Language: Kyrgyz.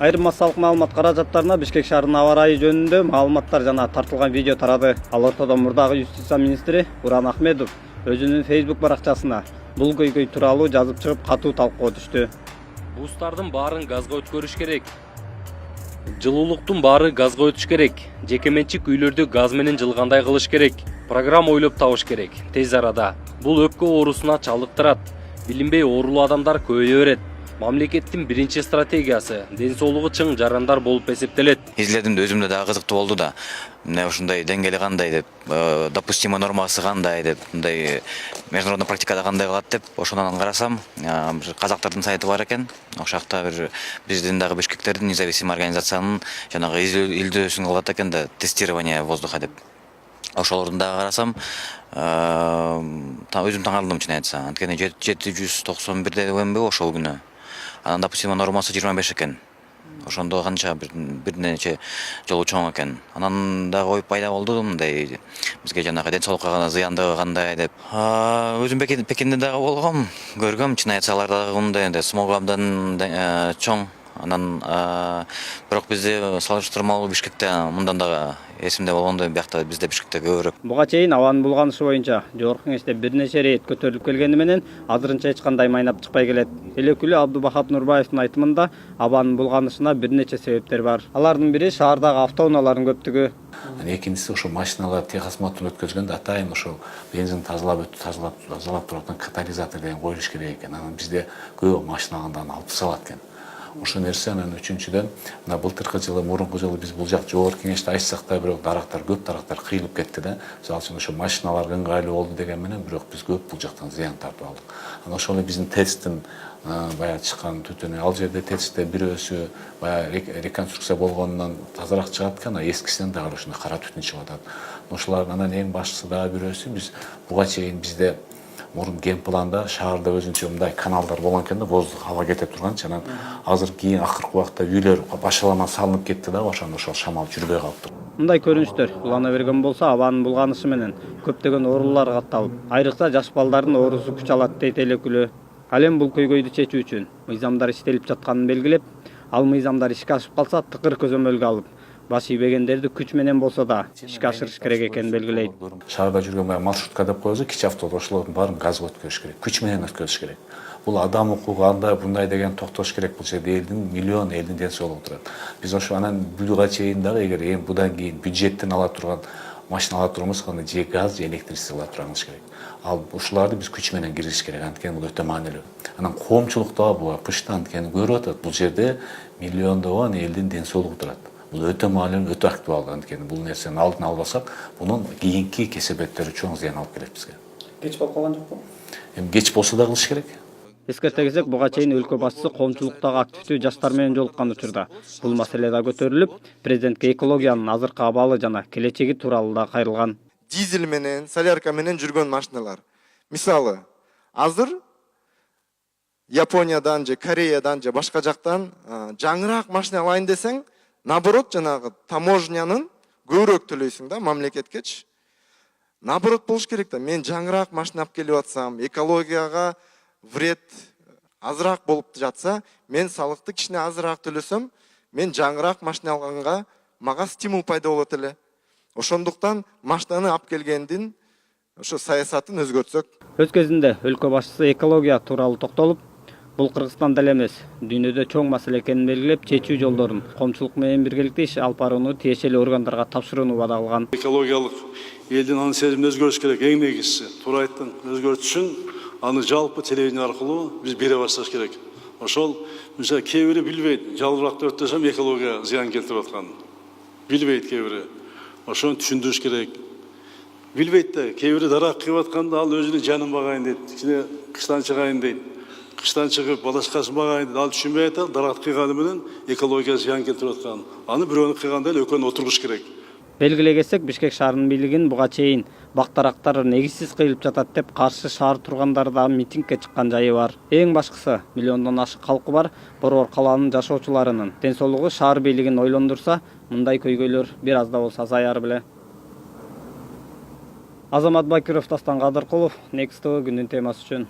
Айрым массалык маалымат каражаттарына Бишкек шаарынын аба ырайы жөнүндө маалыматтар жана тартылган видео тарады. Ал ортодо мурдагы юстиция министри Уран Ахмедов өзүнүн Facebook баракчасына бул көйгөй тууралуу жазып чыгып катуу талкууга түштү. Бустардын баарын газга өткөрүш керек. Жылуулуктун баары газга өтүш керек. Жекеменчик үйлөрдү газ менен жылгандай кылыш керек. Программа ойлоп табыш керек. Тез арада. Бул өпкө оорусуна чалдыктырат. Билинбей оорулуу адамдар көбөйө берет. Мамлекеттин биринчи стратегиясы ден соолугу чың жарандар болуп эсептелет. Изледим да өзүмдө дагы кызыктуу болду да. Мына ушундай деңгээли кандай деп, допустимый нормасы кандай деп, мындай международный практикада кандай кылат деп, ошондон карасам, казактардын сайты бар экен. Ошол жакта бир биздин дагы бишкектердин независимый организациянын жанагы изилдөөсүн кылат экен да, тестирование воздуха деп. Ошолордун дагы карасам, өзүм таң калдым чын айтсам. Анткени 791 дегенби ошол күнү. Анан допустимый нормасы 25 экен. Ошондо канча бир нече жолу чоң экен. Анан дагы ой пайда болду мындай бизге жанагы ден соолукка зыяндыгы кандай деп. Өзүм Пекинде дагы болгом, көргөм, чын айтсам алар дагы мындай смог абдан чоң. Анан бирок бизде салыштырмалуу Бишкекте мындан дагы эсимде болгондой, биякта бизде Бишкекте көбүрөөк. Буга чейин абанын булганышы боюнча жогорку кеңеште бир нече рет көтөрүлүп келгени менен азырынча эч кандай майнап чыкпай келет. Эл өкүлү Абдубахат Нурбаевдин айтымында абанын булганышына бир нече себептер бар. Алардын бири шаардагы автоунаалардын көптүгү. Экинчиси ошо машиналар техосмотр өткөзгөндө атайын ошо бензин тазалап турган катализатор деген коюлуш керек экен. Анан бизде көп машина алгандан алып салат экен. Ошол нерсе анан үчүнчүдөн мына былтыркы жылы, мурунку жылы биз бул жак жогорку кеңеште айтсак да, бирок көп дарактар кыйылып кетти да. Мисалы үчүн ошо машиналар ыңгайлуу болду деген менен, бирок биз көп бул жактан зыян тартып алдык. Анан ошол биздин ТЭЦтин баягы чыккан түтүнү, ал жерде ТЭЦте бирөөсү баягы реконструкция болгондон тазараак чыгат экен, эскисинен дагы ушундай кара түтүн чыгып атат. Ошолардын анан эң башкысы дагы бирөөсү, биз буга чейин бизде мурун генпланда шаарда өзүнчө мындай каналдар болгон экен да, воздух ага кете турганчы. Анан азыр кийин акыркы убакта үйлөр башаламан салынып кетти да, ошондо ошол шамал жүрбөй калыптыр. Мындай көрүнүштөр улана берген болсо абанын булганышы менен көптөгөн оорулар катталып, айрыкча жаш балдардын оорусу күч алат дейт эл өкүлү. Ал эми бул көйгөйдү чечүү үчүн мыйзамдар иштелип жатканын белгилеп, ал мыйзамдар ишке ашып калса тыкыр көзөмөлгө алып, баш ийбегендерди күч менен болсо да ишке ашырыш керек экенин белгилейт. Шаарда жүргөн баягы маршрутка деп коебуз, кичи автобус, ошолордун баарын газга өткөрүш керек, күч менен өткөрүш керек. Бул адам укугу андай bunday деген токтош керек. Бул жерде миллион элдин ден соолугу турат. Биз ошо анан буга чейин дагы эгер эми будан кийин бюджеттен ала турган машина ала турганбыз, анда же газ, же электричество ала турганыбыз керек. Ал ушуларды биз күч менен киргизиш керек. Анткени бул өтө маанилүү. Анан коомчулукта буга пышта анткени көрүп атат. Бул жерде миллиондогон элдин ден соолугу турат. Бул өтө маанилүү, өтө актуалдуу. Анткени бул нерсени алдын албасак, мунун кийинки кесепеттери чоң зыян алып келет бизге. Кеч болуп калган жокпу? Эми кеч болсо да кылыш керек. Эскерте кетсек, буга чейин өлкө башчысы коомчулуктагы активдүү жаштар менен жолуккан учурда бул маселе да көтөрүлүп, президентке экологиянын азыркы абалы жана келечеги тууралуу да кайрылган. Дизель менен, солярка менен жүргөн машиналар. Мисалы, азыр Япониядан же Кореядан же башка жактан жаңыраак машина алайын десең, наоборот жанагы таможнянын көбүрөөк төлөйсүң да мамлекеткечи. Наоборот болуш керек да. Мен жаңыраак машина алып келип атсам, экологияга вред азыраак болуп жатса, мен салыкты кичине азыраак төлөсөм, мен жаңыраак машина алганга мага стимул пайда болот эле. Ошондуктан машинаны алып келгендин ошо саясатын өзгөртсөк. Өз кезинде өлкө башчысы экология тууралуу токтолуп, бул Кыргызстанда эле эмес, дүйнөдө чоң маселе экенин белгилеп, чечүү жолдорун коомчулук менен биргеликте иш алып барууну тиешелүү органдарга тапшырууну вада кылган. Экологиялык элдин аны сезимин өзгөрүш керек, эң негизгиси. Туура айттың, өзгөртүш үчүн аны жалпы телевидение аркылуу биз бере башташ керек. Ошол мисалы кээ бири билбейт, жалбыракты өрттөсөм экология зыян келтирип атканын. Билбейт кээ бири. Ошону түшүндүрүш керек. Билбейт да, кээ бири дарак кыйып атканда ал өзүнүн жанын багайын дейт, кичине кыштан чыгайын дейт. Кыштан чыгып балашкасын багайын дейт, ал түшүнбөй атат, дарак кыйганы менен экология зыян келтирип атканын. Аны бирөөнү кыйганда эле экөөнү отургуш керек. Белгилей кетсек, Бишкек шаарынын бийлигин буга чейин бактарактар негизсиз кыйылып жатат деп каршы шаар тургандары да митингге чыккан жайы бар. Эң башкысы, миллиондон ашык калкы бар Борбор калаанын жашоочуларынын ден соолугу шаар бийлигин ойлондурса, мындай көйгөйлөр бир аз да болсо азаяр беле. Азамат Бакиров, Дастан Кадыркулов, Next TV күндүн темасы үчүн.